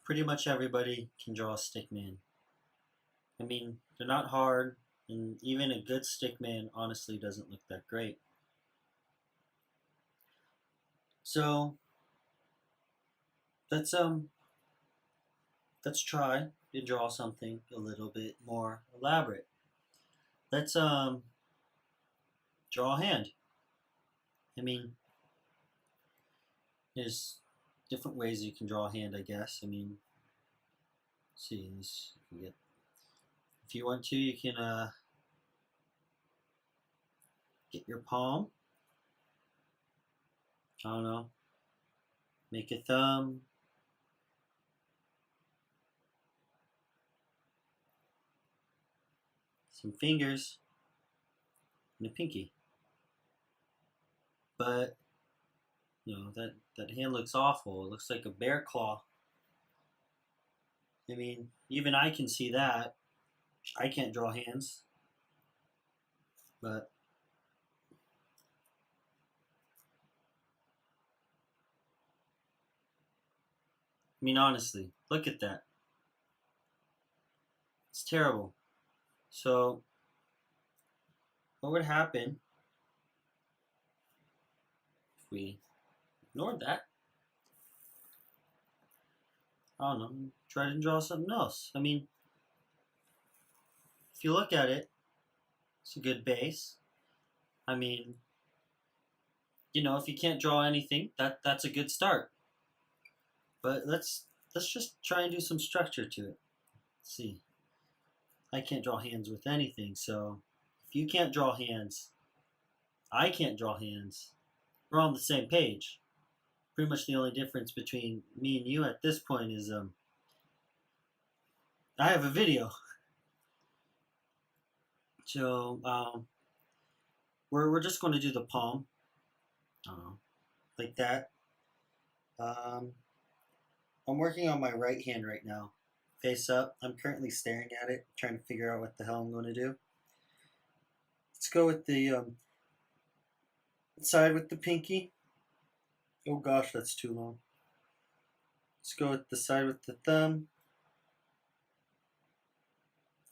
Pretty much everybody can draw a stick man. I mean, they're not hard, and even a good stick man honestly doesn't look that great. So let's let's try to draw something a little bit more elaborate. Let's draw a hand. I mean, there's different ways you can draw a hand, I guess. I mean, let's see, if you want to, you can get your palm. I don't know, make a thumb, some fingers, and a pinky. But that hand looks awful. It looks like a bear claw. I mean, even I can see that. I can't draw hands, but I mean, honestly, look at that. It's terrible. So, what would happen if we ignored that? I don't know. Try to draw something else. I mean, if you look at it, it's a good base. I mean, if you can't draw anything, that's a good start. But let's just try and do some structure to it. Let's see. I can't draw hands with anything, so if you can't draw hands, I can't draw hands. We're on the same page. Pretty much the only difference between me and you at this point is I have a video. So we're just going to do the palm, like that. Um, I'm working on my right hand right now, face up. I'm currently staring at it, trying to figure out what the hell I'm going to do. Let's go with the side with the pinky. Oh gosh, that's too long. Let's go with the side with the thumb.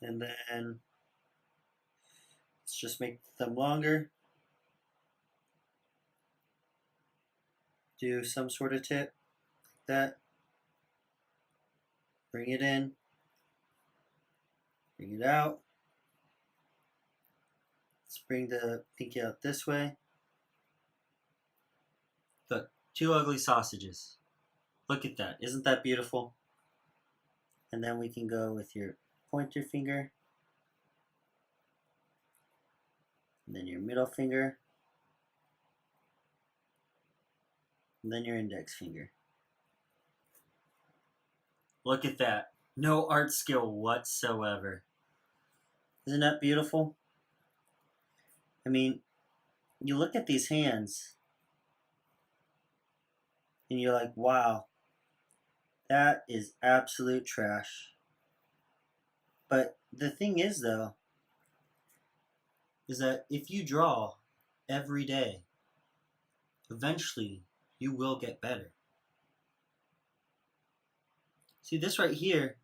And then let's just make the thumb longer. Do some sort of tip like that. Bring it in. Bring it out. Let's bring the pinky out this way. Look, two ugly sausages. Look at that. Isn't that beautiful? And then we can go with your pointer finger. And then your middle finger. And then your index finger. Look at that. No art skill whatsoever. Isn't that beautiful? I mean, you look at these hands and you're like, wow, that is absolute trash. But the thing is, though, is that if you draw every day, eventually you will get better. See, this right here,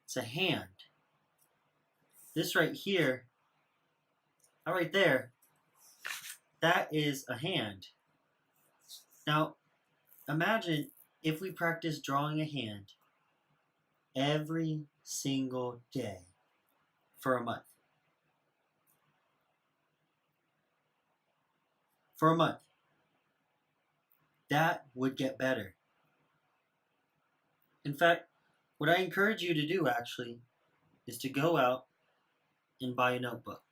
it's a hand. This right here, right there, that is a hand. Now, imagine if we practice drawing a hand every single day for a month. For a month. That would get better. In fact, what I encourage you to do actually is to go out and buy a notebook.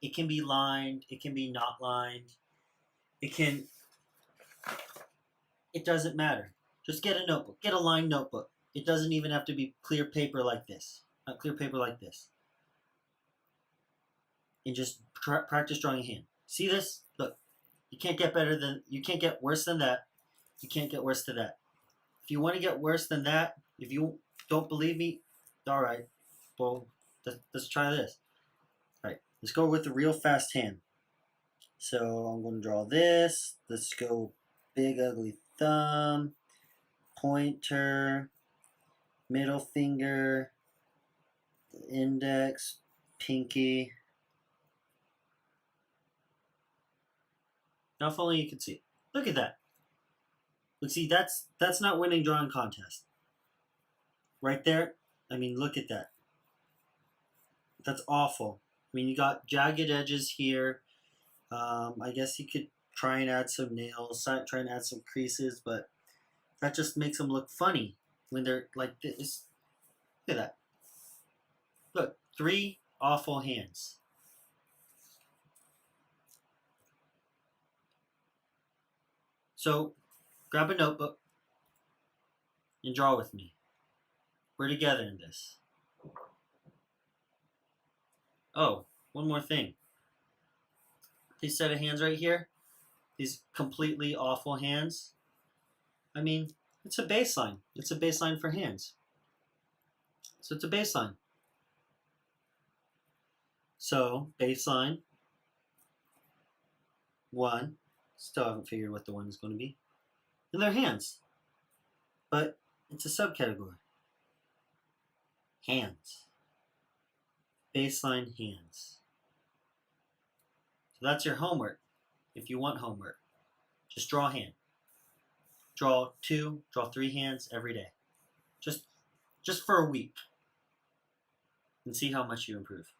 It can be lined, it can be not lined, it doesn't matter. Just get a notebook, get a lined notebook. It doesn't even have to be clear paper like this, not clear paper like this. And just practice drawing a hand. See this? Look, you can't get worse than that. You can't get worse than that. If you want to get worse than that, if you don't believe me, all right, well, let's try this. All right, let's go with a real fast hand. So I'm going to draw this. Let's go big ugly thumb, pointer, middle finger, index, pinky. Now if only you could see. Look at that. Look, see, that's not winning drawing contest. Right there, I mean, look at that. That's awful. I mean, you got jagged edges here. I guess you could try and add some nails, try and add some creases, but that just makes them look funny when they're like this. Look at that. Look, 3 awful hands. So, grab a notebook and draw with me. We're together in this. Oh, one more thing. These set of hands right here, these completely awful hands, I mean, it's a baseline. It's a baseline for hands. So it's a baseline. So, baseline, 1. Still haven't figured what the 1 is going to be. And they're hands. But it's a subcategory. Hands. Baseline hands. So that's your homework. If you want homework, just draw a hand. Draw 2, draw 3 hands every day. Just for a week. And see how much you improve.